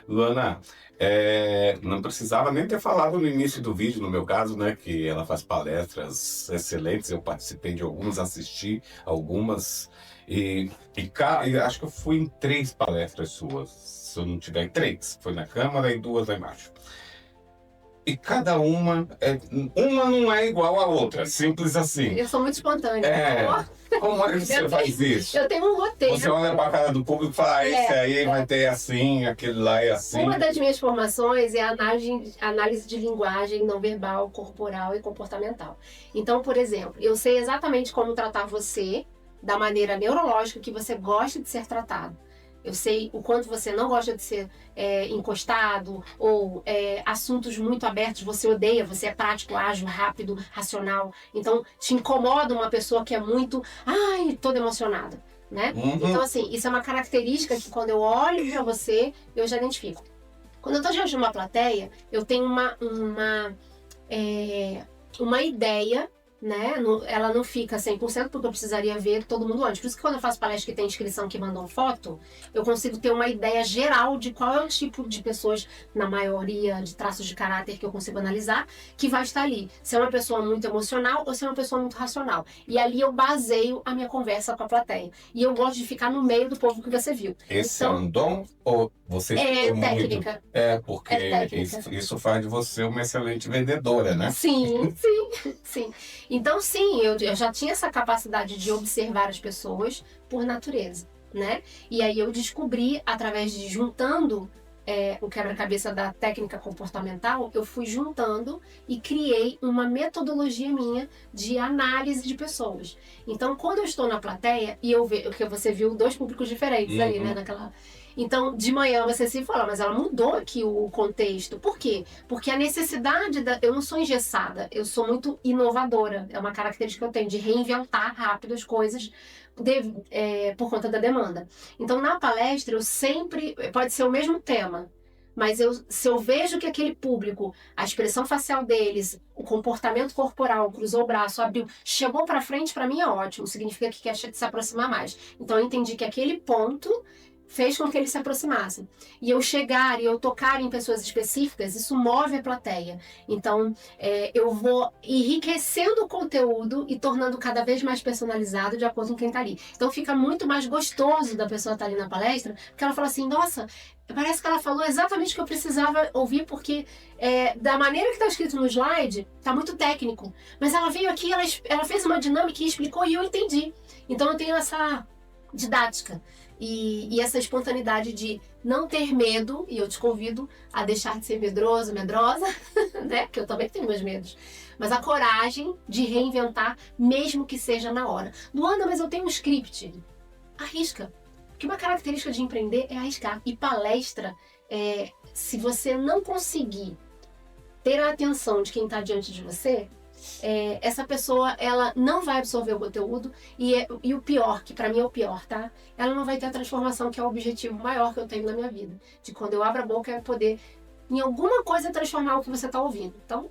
Luana, não precisava nem ter falado no início do vídeo, no meu caso, né, que ela faz palestras excelentes, eu participei de algumas, assisti algumas, e acho que eu fui em 3 palestras suas, se eu não tiver 3, foi na Câmara e 2 lá embaixo. E cada uma não é igual à outra, simples assim. Eu sou muito espontânea. Como é que você faz isso? Eu tenho um roteiro. Você olha para a cara do público e fala, esse aí vai ter assim, aquele lá é assim. Uma das minhas formações é a análise de linguagem não verbal, corporal e comportamental. Então, por exemplo, eu sei exatamente como tratar você da maneira neurológica que você gosta de ser tratado. Eu sei o quanto você não gosta de ser encostado ou assuntos muito abertos, você odeia, você é prático, ágil, rápido, racional. Então, te incomoda uma pessoa que é muito, toda emocionada, né? Então, assim, isso é uma característica que quando eu olho para você, eu já identifico. Quando eu estou diante de uma plateia, eu tenho uma ideia, né? Ela não fica 100% porque eu precisaria ver todo mundo antes. Por isso que quando eu faço palestra que tem inscrição que mandam foto, eu consigo ter uma ideia geral de qual é o tipo de pessoas, na maioria de traços de caráter que eu consigo analisar, que vai estar ali. Se é uma pessoa muito emocional ou se é uma pessoa muito racional. E ali eu baseio a minha conversa com a plateia. E eu gosto de ficar no meio do povo que você viu. Esse então, é um dom ou você é técnica? Muito... porque isso faz de você uma excelente vendedora, né? Sim. Então, sim, eu já tinha essa capacidade de observar as pessoas por natureza, né? E aí eu descobri, através de juntando o quebra-cabeça da técnica comportamental, eu fui juntando e criei uma metodologia minha de análise de pessoas. Então, quando eu estou na plateia, e eu vejo que você viu 2 públicos diferentes ali, né? Então, de manhã você se fala, mas ela mudou aqui o contexto. Por quê? Porque a necessidade eu não sou engessada, eu sou muito inovadora. É uma característica que eu tenho de reinventar rápido as coisas por conta da demanda. Então, na palestra, eu sempre... Pode ser o mesmo tema, mas se eu vejo que aquele público, a expressão facial deles, o comportamento corporal, cruzou o braço, abriu, chegou para frente, para mim é ótimo. Significa que quer se aproximar mais. Então, eu entendi que aquele ponto fez com que eles se aproximassem. E eu chegar e eu tocar em pessoas específicas, isso move a plateia. Então, eu vou enriquecendo o conteúdo e tornando cada vez mais personalizado de acordo com quem está ali. Então, fica muito mais gostoso da pessoa estar ali na palestra, porque ela fala assim, nossa, parece que ela falou exatamente o que eu precisava ouvir, porque da maneira que está escrito no slide, está muito técnico. Mas ela veio aqui, ela fez uma dinâmica e explicou e eu entendi. Então, eu tenho essa didática. E essa espontaneidade de não ter medo, e eu te convido a deixar de ser medroso, medrosa, né? Porque eu também tenho meus medos. Mas a coragem de reinventar, mesmo que seja na hora. Luana, mas eu tenho um script. Arrisca. Porque uma característica de empreender é arriscar. E palestra, se você não conseguir ter a atenção de quem está diante de você, essa pessoa ela não vai absorver o conteúdo e o pior, que para mim é o pior, tá? Ela não vai ter a transformação que é o objetivo maior que eu tenho na minha vida. De quando eu abro a boca, eu poder, em alguma coisa, transformar o que você está ouvindo. Então,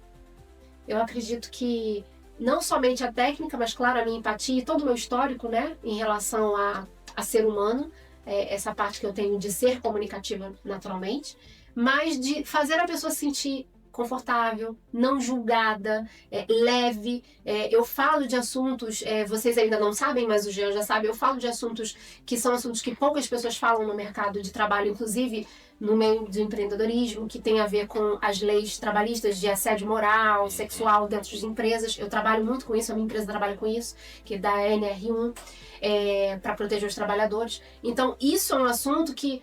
eu acredito que não somente a técnica, mas claro, a minha empatia e todo o meu histórico, né? Em relação a ser humano, essa parte que eu tenho de ser comunicativa naturalmente, mas de fazer a pessoa se sentir confortável, não julgada, leve. Eu falo de assuntos, vocês ainda não sabem, mas o Jean já sabe, eu falo de assuntos que são assuntos que poucas pessoas falam no mercado de trabalho, inclusive no meio do empreendedorismo, que tem a ver com as leis trabalhistas de assédio moral, sexual dentro de empresas. Eu trabalho muito com isso, a minha empresa trabalha com isso, que é da NR1, para proteger os trabalhadores. Então, isso é um assunto que,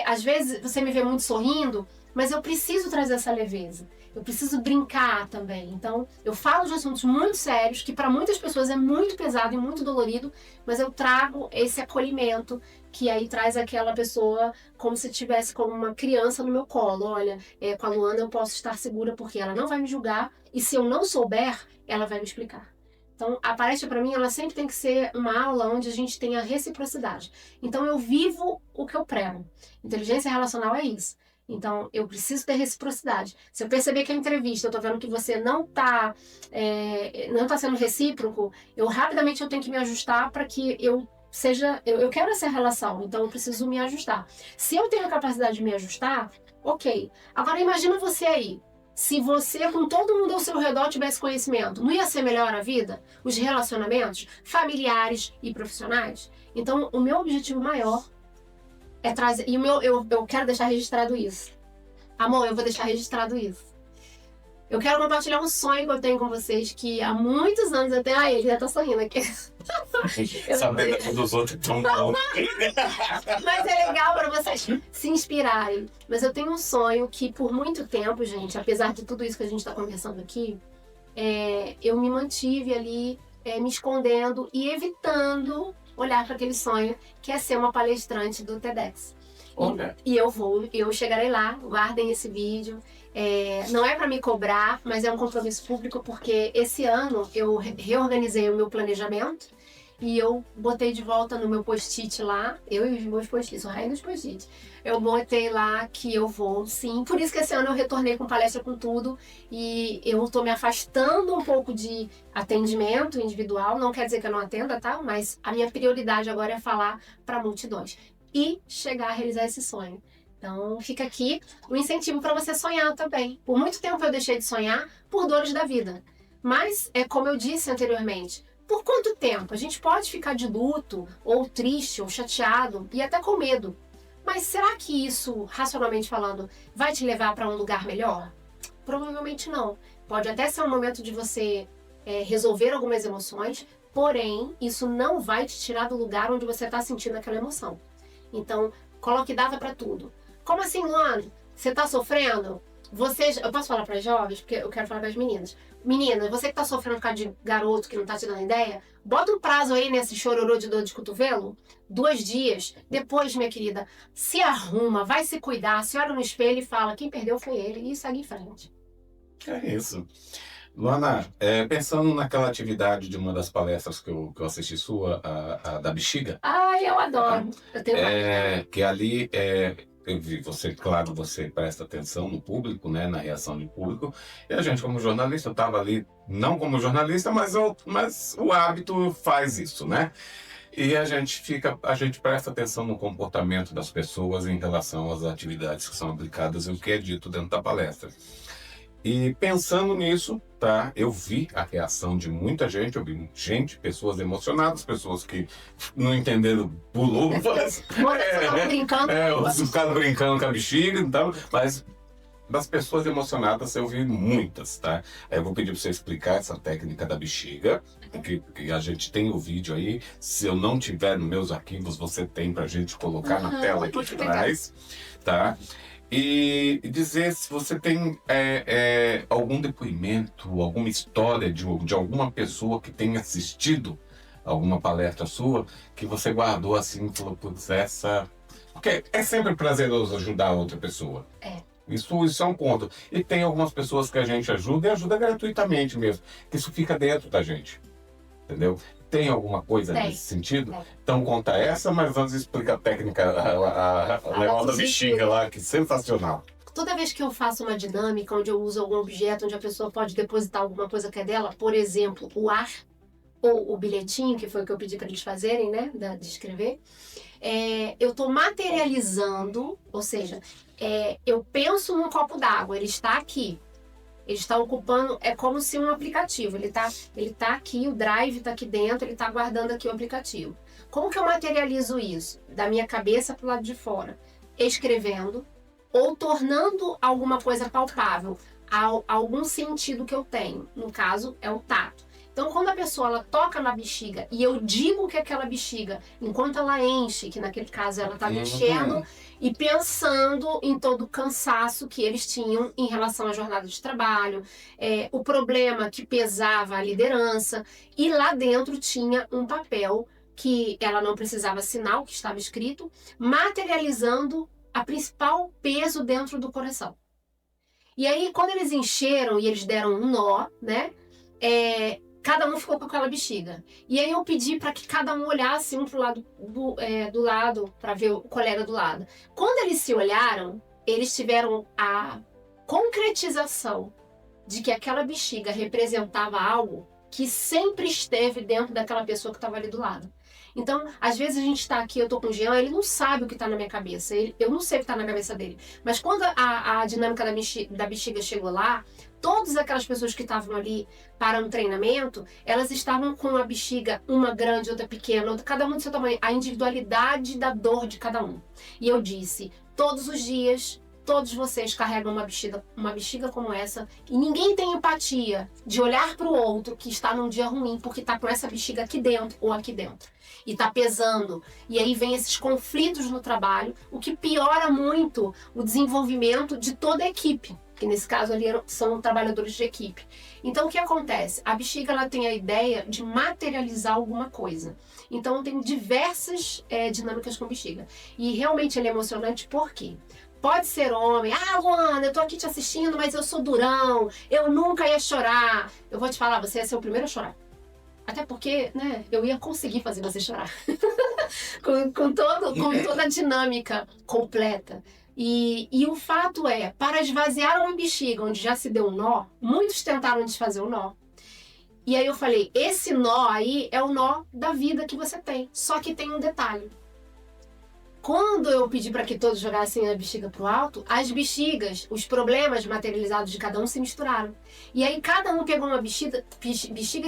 às vezes, você me vê muito sorrindo, mas eu preciso trazer essa leveza. Eu preciso brincar também. Então, eu falo de assuntos muito sérios, que para muitas pessoas é muito pesado e muito dolorido, mas eu trago esse acolhimento, que aí traz aquela pessoa como se estivesse como uma criança no meu colo. Olha, com a Luana eu posso estar segura porque ela não vai me julgar, e se eu não souber, ela vai me explicar. Então, a palestra para mim, ela sempre tem que ser uma aula onde a gente tenha reciprocidade. Então, eu vivo o que eu prego. Inteligência relacional é isso. Então, eu preciso ter reciprocidade. Se eu perceber que a entrevista, eu tô vendo que você não tá sendo recíproco, rapidamente eu tenho que me ajustar para que eu quero essa relação, então eu preciso me ajustar. Se eu tenho a capacidade de me ajustar, Ok. Agora imagina você aí. Se você, com todo mundo ao seu redor, tivesse conhecimento, não ia ser melhor a vida? Os relacionamentos familiares e profissionais? Então, o meu objetivo maior é trazer... E eu quero deixar registrado isso. Amor, eu vou deixar registrado isso. Eu quero compartilhar um sonho que eu tenho com vocês, que há muitos anos eu tenho... Ah, ele já tá sorrindo aqui. Sabendo dos outros tão bom. Mas é legal para vocês se inspirarem. Mas eu tenho um sonho que por muito tempo, gente, apesar de tudo isso que a gente está conversando aqui, eu me mantive ali me escondendo e evitando olhar para aquele sonho, que é ser uma palestrante do TEDx. E eu chegarei lá, guardem esse vídeo. Não é para me cobrar, mas é um compromisso público, porque esse ano eu reorganizei o meu planejamento e eu botei de volta no meu post-it lá, eu e os meus post-its, o raio dos post-its. Eu botei lá que eu vou, sim. Por isso que esse ano eu retornei com palestra com tudo e eu tô me afastando um pouco de atendimento individual. Não quer dizer que eu não atenda, tá? Mas a minha prioridade agora é falar para multidões e chegar a realizar esse sonho. Então, fica aqui um incentivo para você sonhar também. Por muito tempo eu deixei de sonhar por dores da vida. Mas, como eu disse anteriormente, por quanto tempo? A gente pode ficar de luto, ou triste, ou chateado, e até com medo. Mas será que isso, racionalmente falando, vai te levar para um lugar melhor? Provavelmente não. Pode até ser um momento de você resolver algumas emoções, porém, isso não vai te tirar do lugar onde você está sentindo aquela emoção. Então, coloque data para tudo. Como assim, Luana? Você tá sofrendo? Eu posso falar para jovens, porque eu quero falar para as meninas. Menina, você que tá sofrendo por causa de garoto que não tá te dando ideia, bota um prazo aí nesse chororô de dor de cotovelo, 2 dias. Depois, minha querida, se arruma, vai se cuidar, se olha no espelho e fala, quem perdeu foi ele, e segue em frente. É isso. Luana, pensando naquela atividade de uma das palestras que eu assisti sua, a da bexiga. Ai, eu adoro. Eu tenho que ali eu vi você, claro, você presta atenção no público, né, na reação do público, e a gente como jornalista, eu estava ali, não como jornalista, mas o hábito faz isso, né? E a gente presta atenção no comportamento das pessoas em relação às atividades que são aplicadas e o que é dito dentro da palestra. E pensando nisso, tá, eu vi a reação de muita gente, eu vi pessoas emocionadas, pessoas que não entenderam, pulou, ficaram brincando com a bexiga e tal, mas das pessoas emocionadas eu vi muitas, tá? Aí eu vou pedir para você explicar essa técnica da bexiga, que a gente tem o vídeo aí, se eu não tiver nos meus arquivos, você tem pra gente colocar na tela aqui de trás, tá? E dizer se você tem algum depoimento, alguma história de alguma pessoa que tenha assistido alguma palestra sua, que você guardou assim e falou, putz, essa... Porque é sempre prazeroso ajudar outra pessoa. Isso é um ponto. E tem algumas pessoas que a gente ajuda e ajuda gratuitamente mesmo, que isso fica dentro da gente. Entendeu? Tem alguma coisa nesse sentido? Então conta essa, mas antes explica a técnica, a legal da bexiga lá, que sensacional. Toda vez que eu faço uma dinâmica onde eu uso algum objeto, onde a pessoa pode depositar alguma coisa que é dela, por exemplo, o ar, ou o bilhetinho, que foi o que eu pedi para eles fazerem, né, de escrever, eu estou materializando, ou seja, eu penso num copo d'água, ele está aqui. Ele está ocupando, é como se um aplicativo, ele tá aqui, o drive está aqui dentro, ele está guardando aqui o aplicativo. Como que eu materializo isso? Da minha cabeça para o lado de fora? Escrevendo ou tornando alguma coisa palpável, algum sentido que eu tenho. No caso, é o tato. Então, quando a pessoa ela toca na bexiga e eu digo que aquela bexiga, enquanto ela enche, que naquele caso ela está mexendo e pensando em todo o cansaço que eles tinham em relação à jornada de trabalho, o problema que pesava a liderança, e lá dentro tinha um papel que ela não precisava assinar o que estava escrito, materializando a principal peso dentro do coração. E aí, quando eles encheram e eles deram um nó, né? Cada um ficou com aquela bexiga. E aí eu pedi para que cada um olhasse um pro lado do lado, para ver o colega do lado. Quando eles se olharam, eles tiveram a concretização de que aquela bexiga representava algo que sempre esteve dentro daquela pessoa que estava ali do lado. Então, às vezes a gente está aqui, eu tô com o Jean, ele não sabe o que está na minha cabeça, eu não sei o que está na cabeça dele. Mas quando a dinâmica da bexiga chegou lá, todas aquelas pessoas que estavam ali para um treinamento, elas estavam com a bexiga, uma grande, outra pequena, outra, cada um do seu tamanho, a individualidade da dor de cada um. E eu disse, todos os dias, todos vocês carregam uma bexiga como essa, e ninguém tem empatia de olhar para o outro que está num dia ruim, porque está com essa bexiga aqui dentro ou aqui dentro. E está pesando. E aí vem esses conflitos no trabalho, o que piora muito o desenvolvimento de toda a equipe. Que nesse caso ali são trabalhadores de equipe. Então o que acontece? A bexiga ela tem a ideia de materializar alguma coisa. Então tem diversas dinâmicas com bexiga. E realmente ele é emocionante por quê? Pode ser homem, Luana, eu tô aqui te assistindo, mas eu sou durão, eu nunca ia chorar. Eu vou te falar, você ia ser o primeiro a chorar. Até porque, né, eu ia conseguir fazer você chorar. com toda a dinâmica completa. E o fato é, para esvaziar uma bexiga onde já se deu um nó, muitos tentaram desfazer o nó. E aí eu falei, esse nó aí é o nó da vida que você tem. Só que tem um detalhe. Quando eu pedi para que todos jogassem a bexiga pro alto, as bexigas, os problemas materializados de cada um se misturaram. E aí cada um pegou uma bexiga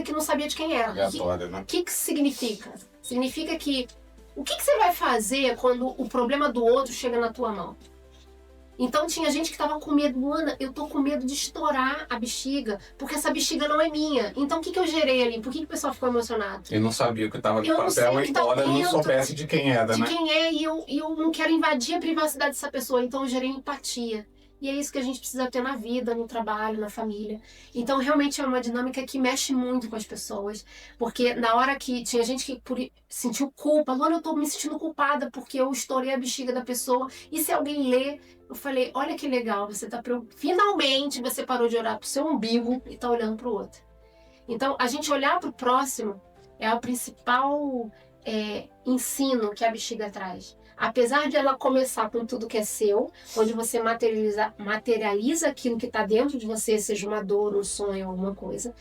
que não sabia de quem era. Aleatório, né? O que significa? Significa que o que você vai fazer quando o problema do outro chega na tua mão? Então tinha gente que estava com medo, Luana, eu tô com medo de estourar a bexiga, porque essa bexiga não é minha. Então o que eu gerei ali? Por que o pessoal ficou emocionado? Eu não sabia o que estava no papel, embora eu não soubesse de quem era, né? De quem é, e eu não quero invadir a privacidade dessa pessoa, então eu gerei empatia. E é isso que a gente precisa ter na vida, no trabalho, na família. Então, realmente é uma dinâmica que mexe muito com as pessoas. Porque na hora que tinha gente que sentiu culpa, Luana, eu tô me sentindo culpada porque eu estourei a bexiga da pessoa. E se alguém lê, eu falei, olha que legal, você tá finalmente você parou de olhar pro seu umbigo e tá olhando pro outro. Então, a gente olhar pro próximo é o principal ensino que a bexiga traz. Apesar de ela começar com tudo que é seu, onde você materializa aquilo que está dentro de você, seja uma dor, um sonho, alguma coisa.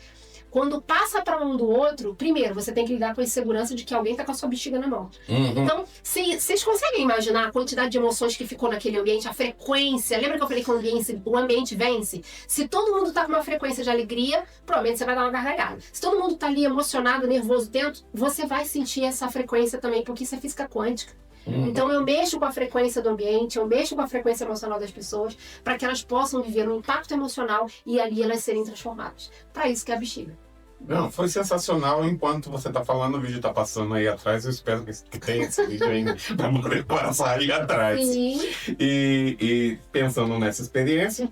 Quando passa para um do outro, primeiro, você tem que lidar com a insegurança de que alguém está com a sua bexiga na mão. Uhum. Então, vocês conseguem imaginar a quantidade de emoções que ficou naquele ambiente, a frequência? Lembra que eu falei que o ambiente vence? Se todo mundo está com uma frequência de alegria, provavelmente você vai dar uma gargalhada. Se todo mundo está ali emocionado, nervoso dentro, você vai sentir essa frequência também, porque isso é física quântica. Então eu mexo com a frequência do ambiente, eu mexo com a frequência emocional das pessoas, para que elas possam viver um impacto emocional e ali elas serem transformadas. Para isso que é a bexiga. Não, foi sensacional. Enquanto você tá falando, o vídeo tá passando aí atrás. Eu espero que tenha esse vídeo ainda para poder passar aí atrás. Sim. E pensando nessa experiência,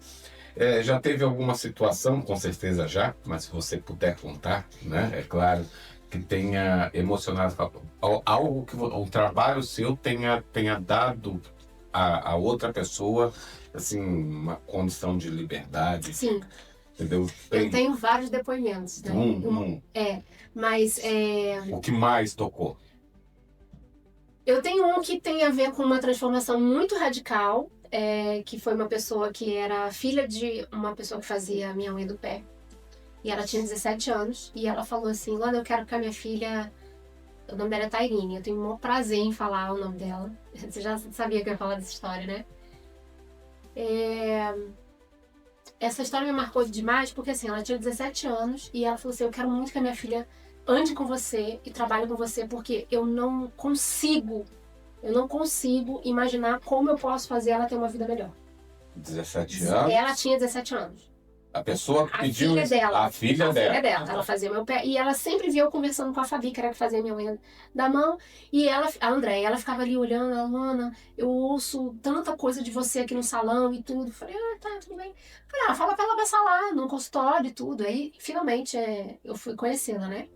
já teve alguma situação, com certeza já, mas se você puder contar, né, é claro, que tenha emocionado algo que um trabalho seu tenha dado a outra pessoa assim uma condição de liberdade. Sim. Entendeu? Eu tenho vários depoimentos, né? Mas o que mais tocou? Eu tenho um que tem a ver com uma transformação muito radical, que foi uma pessoa que era filha de uma pessoa que fazia a minha unha do pé. E ela tinha 17 anos, e ela falou assim, Luana, eu quero que a minha filha... O nome dela é Tairine, eu tenho o maior prazer em falar o nome dela. Você já sabia que eu ia falar dessa história, né? Essa história me marcou demais, porque assim, ela tinha 17 anos, e ela falou assim, eu quero muito que a minha filha ande com você e trabalhe com você, porque eu não consigo imaginar como eu posso fazer ela ter uma vida melhor. 17 anos? Ela tinha 17 anos. A pessoa que pediu filha dela. A filha dela. Ela fazia meu pé. E ela sempre via eu conversando com a Fabi, que era que fazia minha unha da mão. E ela, a Andréia, ela ficava ali olhando, ela, Luana, eu ouço tanta coisa de você aqui no salão e tudo. Falei, tá, tudo bem. Falei, fala pra ela passar lá no consultório e tudo. Aí, finalmente, eu fui conhecê-la, né?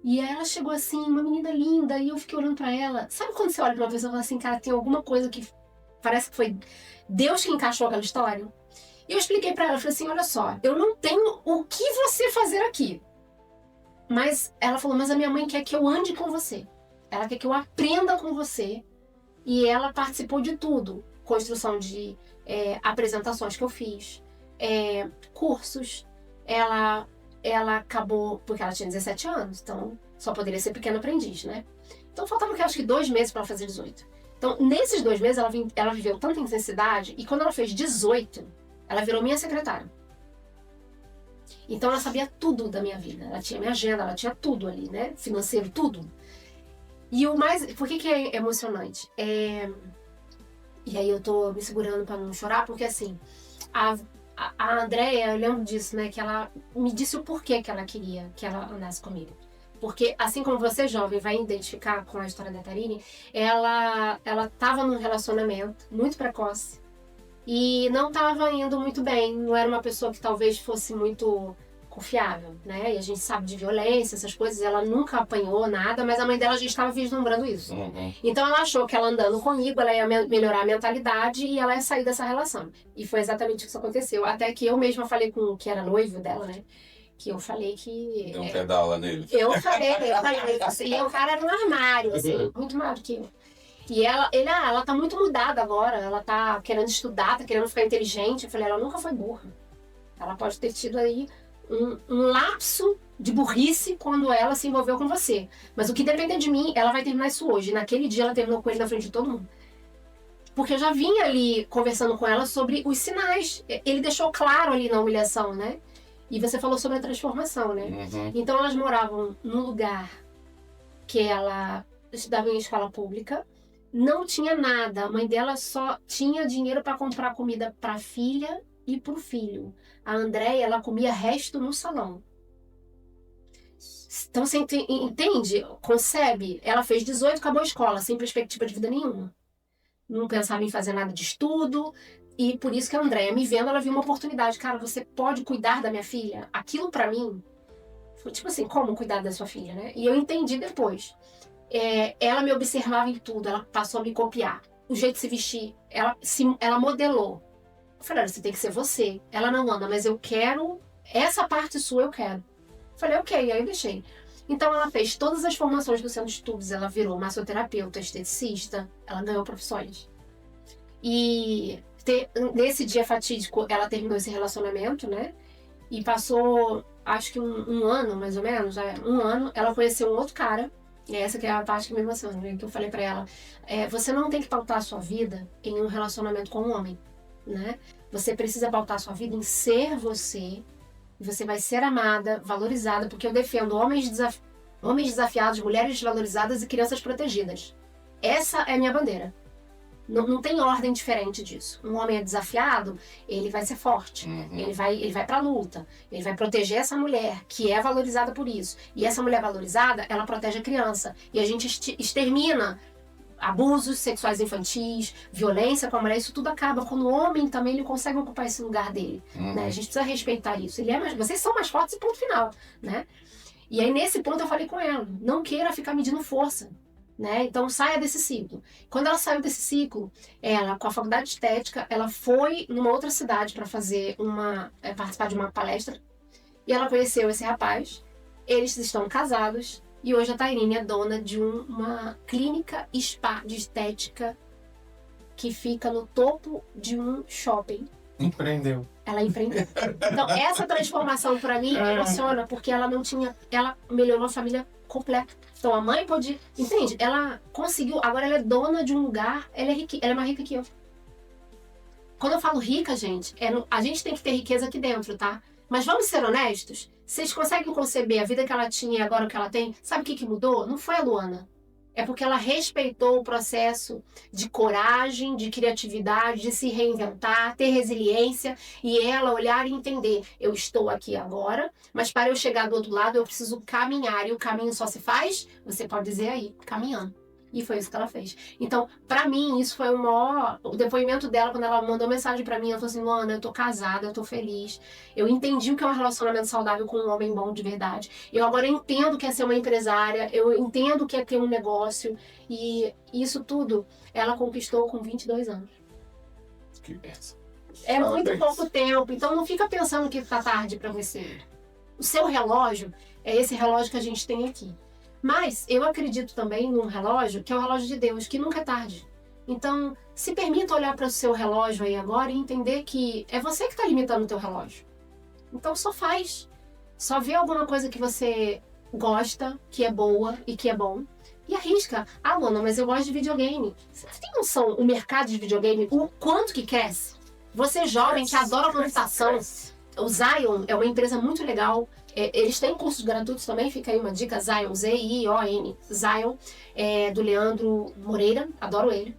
E aí ela chegou assim, uma menina linda, e eu fiquei olhando pra ela. Sabe quando você olha pra uma pessoa e fala assim, cara, tem alguma coisa que parece que foi Deus que encaixou aquela história? E eu expliquei pra ela, falei assim, olha só, eu não tenho o que você fazer aqui. Mas ela falou, mas a minha mãe quer que eu ande com você. Ela quer que eu aprenda com você. E ela participou de tudo. Construção de apresentações que eu fiz, cursos. Ela ela acabou, porque ela tinha 17 anos, então só poderia ser pequeno aprendiz, né? Então faltavam, acho que 2 meses para ela fazer 18. Então, nesses 2 meses, ela viveu tanta intensidade, e quando ela fez 18, ela virou minha secretária. Então ela sabia tudo da minha vida, ela tinha minha agenda, ela tinha tudo ali, né? Financeiro, tudo. E o mais... Por que é emocionante? E aí eu tô me segurando pra não chorar, porque assim, a Andréia, eu lembro disso, né? Que ela me disse o porquê que ela queria que ela andasse comigo. Porque, assim como você, jovem, vai identificar com a história da Tarine, ela tava num relacionamento muito precoce e não tava indo muito bem. Não era uma pessoa que talvez fosse muito confiável, né? E a gente sabe de violência, essas coisas. Ela nunca apanhou nada, mas a mãe dela já estava vislumbrando isso. Uhum. Então ela achou que ela andando comigo, ela ia melhorar a mentalidade e ela ia sair dessa relação. E foi exatamente isso que aconteceu. Até que eu mesma falei com o que era noivo dela, né? Que eu falei que... Deu um pedala nele. Eu falei assim, e o cara era um armário, assim, muito maior do que eu. E ela tá muito mudada agora, ela tá querendo estudar, tá querendo ficar inteligente. Eu falei, ela nunca foi burra. Ela pode ter tido aí um lapso de burrice quando ela se envolveu com você. Mas o que depende de mim, ela vai terminar isso hoje. Naquele dia ela terminou com ele na frente de todo mundo. Porque eu já vinha ali conversando com ela sobre os sinais. Ele deixou claro ali na humilhação, né? E você falou sobre a transformação, né? Uhum. Então elas moravam num lugar que ela estudava em escola pública, não tinha nada. A mãe dela só tinha dinheiro para comprar comida para a filha e para o filho. A Andréia, ela comia resto no salão. Então você entende? Concebe? Ela fez 18, acabou a escola, sem perspectiva de vida nenhuma. Não pensava em fazer nada de estudo. E por isso que a Andréia, me vendo, ela viu uma oportunidade. Cara, você pode cuidar da minha filha? Aquilo pra mim, foi tipo assim, como cuidar da sua filha, né? E eu entendi depois. Ela me observava em tudo, ela passou a me copiar. O jeito de se vestir, ela modelou. Eu falei, olha, você tem que ser você. Ela não anda, mas eu quero, essa parte sua eu quero. Eu falei, ok, aí eu deixei. Então ela fez todas as formações do Centro de Estudos, ela virou massoterapeuta, esteticista, ela ganhou profissões. E nesse dia fatídico, ela terminou esse relacionamento, né? E passou, acho que um ano, mais ou menos, um ano, ela conheceu um outro cara. E essa que é a parte que me emociona, né? Que eu falei pra ela. Você não tem que pautar a sua vida em um relacionamento com um homem, né? Você precisa pautar a sua vida em ser você. E você vai ser amada, valorizada, porque eu defendo homens desafiados, mulheres desvalorizadas e crianças protegidas. Essa é a minha bandeira. Não tem ordem diferente disso. Um homem é desafiado, ele vai ser forte. Uhum. Ele vai pra luta. Ele vai proteger essa mulher, que é valorizada por isso. E essa mulher valorizada, ela protege a criança. E a gente extermina abusos sexuais infantis, violência com a mulher. Isso tudo acaba quando o homem também ele consegue ocupar esse lugar dele. Uhum. Né? A gente precisa respeitar isso. Vocês são mais fortes e ponto final. Né? E aí, nesse ponto, eu falei com ela. Não queira ficar medindo força. Né? Então saia desse ciclo. Quando ela saiu desse ciclo, ela com a faculdade de estética, ela foi numa outra cidade para fazer participar de uma palestra e ela conheceu esse rapaz. Eles estão casados e hoje a Tairine é dona de uma clínica spa de estética que fica no topo de um shopping. Empreendeu. Ela empreendeu. Então essa transformação para mim emociona porque ela melhorou a família completa. Então a mãe pode... Entende? Ela conseguiu... Agora ela é dona de um lugar. Ela é mais rica que eu. Quando eu falo rica, gente, a gente tem que ter riqueza aqui dentro, tá? Mas vamos ser honestos. Vocês conseguem conceber a vida que ela tinha e agora o que ela tem? Sabe o que mudou? Não foi a Luana. É porque ela respeitou o processo de coragem, de criatividade, de se reinventar, ter resiliência e ela olhar e entender. Eu estou aqui agora, mas para eu chegar do outro lado eu preciso caminhar. E o caminho só se faz, você pode dizer aí, caminhando. E foi isso que ela fez. Então, pra mim, isso foi o depoimento dela, quando ela mandou mensagem pra mim, ela falou assim, Luana, eu tô casada, eu tô feliz. Eu entendi o que é um relacionamento saudável com um homem bom de verdade. Eu agora entendo o que é ser uma empresária, eu entendo o que é ter um negócio. E isso tudo, ela conquistou com 22 anos. Que benção. É muito pouco tempo, então não fica pensando que tá tarde pra você. O seu relógio é esse relógio que a gente tem aqui. Mas eu acredito também num relógio que é o relógio de Deus, que nunca é tarde. Então, se permita olhar para o seu relógio aí agora e entender que é você que está limitando o teu relógio. Então, só faz. Só vê alguma coisa que você gosta, que é boa e que é bom. E arrisca. Ah, Luana, mas eu gosto de videogame. Você tem noção, o mercado de videogame, o quanto que cresce? Você jovem que adora computação, o Zion é uma empresa muito legal. Eles têm cursos gratuitos também, fica aí uma dica, Zion, Z-I-O-N, Zion, do Leandro Moreira, adoro ele.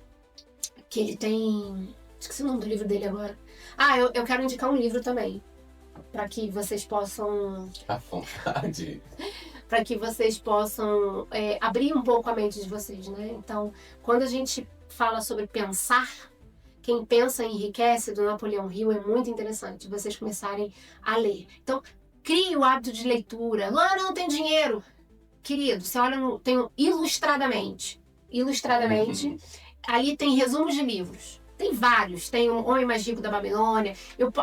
Que ele tem... Esqueci o nome do livro dele agora. Ah, eu quero indicar um livro também, para que vocês possam... À vontade. Para que vocês possam abrir um pouco a mente de vocês, né? Então, quando a gente fala sobre pensar, quem pensa enriquece, do Napoleão Hill, é muito interessante vocês começarem a ler. Então, crie o hábito de leitura. Lá não tem dinheiro. Querido, você olha tem ilustradamente. Ilustradamente, ali tem resumos de livros. Tem vários. Tem o Homem Mais Rico da Babilônia.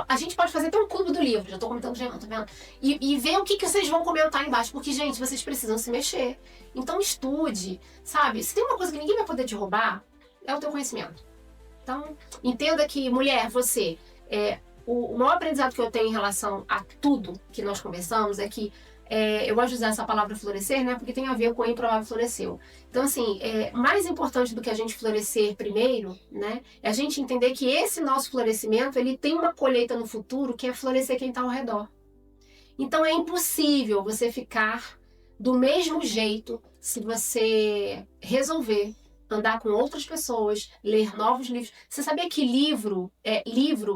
A gente pode fazer até um clube do livro. Já tô comentando já, tá vendo? E ver o que vocês vão comentar embaixo. Porque, gente, vocês precisam se mexer. Então, estude, sabe? Se tem uma coisa que ninguém vai poder te roubar, é o teu conhecimento. Então, entenda que, mulher, você... o maior aprendizado que eu tenho em relação a tudo que nós conversamos é que eu gosto de usar essa palavra florescer, né? Porque tem a ver com o improvável floresceu. Então, assim, mais importante do que a gente florescer primeiro, né? É a gente entender que esse nosso florescimento, ele tem uma colheita no futuro que é florescer quem está ao redor. Então, é impossível você ficar do mesmo jeito se você resolver andar com outras pessoas, ler novos livros. Você sabia que livro,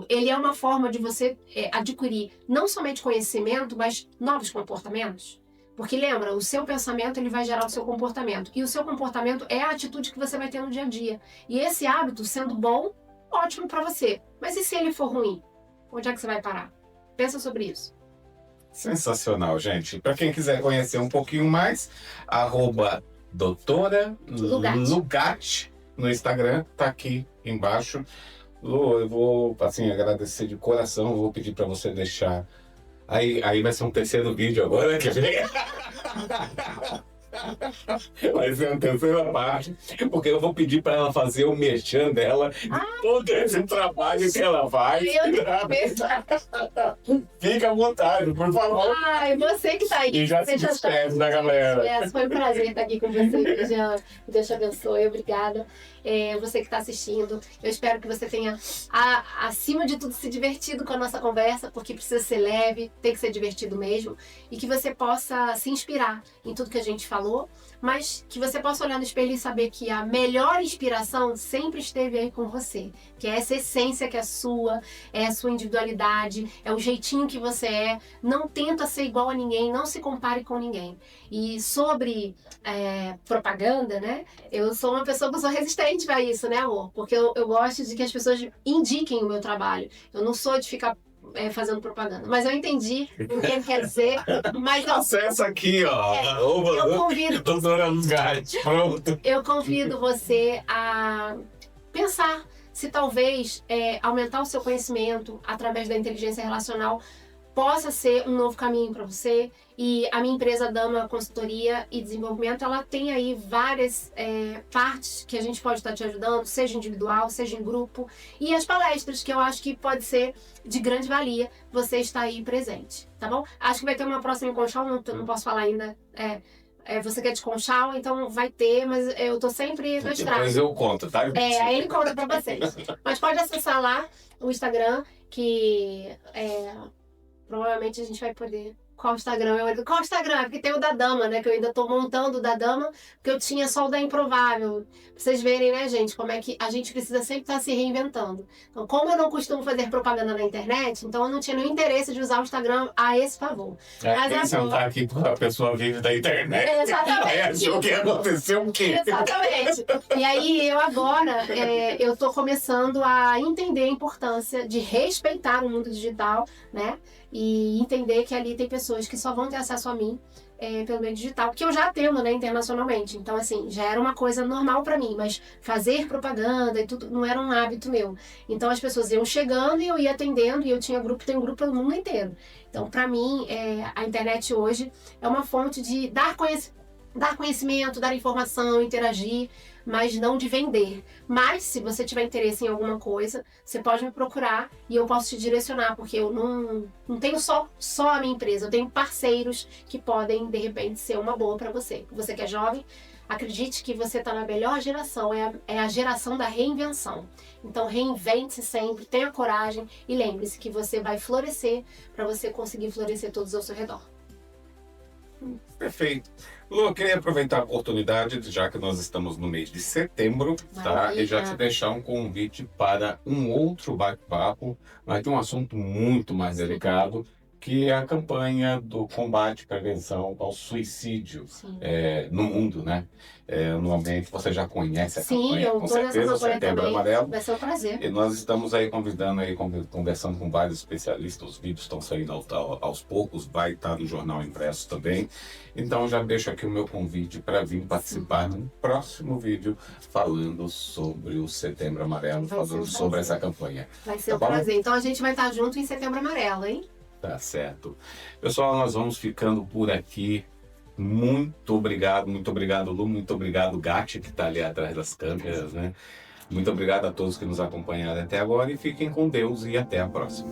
ele é uma forma de você adquirir não somente conhecimento, mas novos comportamentos? Porque lembra, o seu pensamento ele vai gerar o seu comportamento. E o seu comportamento é a atitude que você vai ter no dia a dia. E esse hábito, sendo bom, ótimo para você. Mas e se ele for ruim? Onde é que você vai parar? Pensa sobre isso. Sensacional, gente. Para quem quiser conhecer um pouquinho mais, @doutora Lugatti no Instagram, tá aqui embaixo. Lu, eu vou assim agradecer de coração, vou pedir para você deixar. Aí vai ser um terceiro vídeo agora, que vai ser uma terceira parte, porque eu vou pedir para ela fazer o merchan dela de todo esse trabalho que ela faz. Fica à vontade, por favor. Ai, você que tá aí. E já se despede da galera. Foi um prazer estar aqui com você, Jean. Deus te abençoe, obrigada. Você que está assistindo, eu espero que você tenha, acima de tudo, se divertido com a nossa conversa, porque precisa ser leve, tem que ser divertido mesmo, e que você possa se inspirar em tudo que a gente falou, mas que você possa olhar no espelho e saber que a melhor inspiração sempre esteve aí com você, que é essa essência que é a sua individualidade, é o jeitinho que você é. Não tenta ser igual a ninguém, não se compare com ninguém. E sobre propaganda, né? Eu sou uma pessoa que sou resistente a isso, né, amor? Porque eu gosto de que as pessoas indiquem o meu trabalho. Eu não sou de ficar fazendo propaganda. Mas eu entendi o que ele quer dizer. Mas acessa aqui, ó. Eu convido... Doutora Lugatti, pronto. Eu convido você a pensar se talvez aumentar o seu conhecimento através da inteligência relacional possa ser um novo caminho para você. E a minha empresa Dama Consultoria e Desenvolvimento, ela tem aí várias partes que a gente pode estar te ajudando, seja individual, seja em grupo. E as palestras, que eu acho que pode ser de grande valia você estar aí presente, tá bom? Acho que vai ter uma próxima em Conchal, não posso falar ainda. Você quer de Conchal, então vai ter, mas eu tô sempre na estrada. Depois eu conto, tá? Aí ele conta pra vocês. Mas pode acessar lá o Instagram, que provavelmente a gente vai poder... Qual Instagram? Qual Instagram? Porque tem o da Dama, né? Que eu ainda tô montando o da Dama, porque eu tinha só o da Improvável. Pra vocês verem, né, gente? Como é que a gente precisa sempre estar se reinventando. Então, como eu não costumo fazer propaganda na internet, então eu não tinha nenhum interesse de usar o Instagram a esse favor. Mas sentar aqui pra pessoa vive da internet. Exatamente. O que aconteceu, o quê? Exatamente. E aí, eu agora, eu tô começando a entender a importância de respeitar o mundo digital, né? E entender que ali tem pessoas que só vão ter acesso a mim pelo meio digital, que eu já atendo, né, internacionalmente. Então, assim, já era uma coisa normal para mim, mas fazer propaganda e tudo não era um hábito meu. Então, as pessoas iam chegando e eu ia atendendo, e eu tinha tem um grupo pelo mundo inteiro. Então, para mim, a internet hoje é uma fonte de dar conhecimento. dar conhecimento, dar informação, interagir, mas não de vender. Mas se você tiver interesse em alguma coisa, você pode me procurar e eu posso te direcionar, porque eu não tenho só a minha empresa, eu tenho parceiros que podem, de repente, ser uma boa para você. Você que é jovem, acredite que você está na melhor geração, é a geração da reinvenção. Então reinvente-se sempre, tenha coragem e lembre-se que você vai florescer para você conseguir florescer todos ao seu redor. Perfeito. Lu, eu queria aproveitar a oportunidade, já que nós estamos no mês de setembro, tá? Maravilha. E já te deixar um convite para um outro bate-papo, mas de um assunto muito mais delicado, que é a campanha do combate e prevenção ao suicídio no mundo, né? Normalmente você já conhece a campanha, eu com tô nessa certeza, campanha Setembro também. Amarelo. Vai ser um prazer. E nós estamos aí conversando com vários especialistas, os vídeos estão saindo aos poucos, vai estar no jornal impresso também. Então já deixo aqui o meu convite para vir participar num próximo vídeo falando sobre o Setembro Amarelo, falando sobre essa campanha. Vai ser um prazer. Então a gente vai estar junto em Setembro Amarelo, hein? Tá certo. Pessoal, nós vamos ficando por aqui. Muito obrigado, Lu, muito obrigado, Gatti, que está ali atrás das câmeras, né? Muito obrigado a todos que nos acompanharam até agora e fiquem com Deus e até a próxima.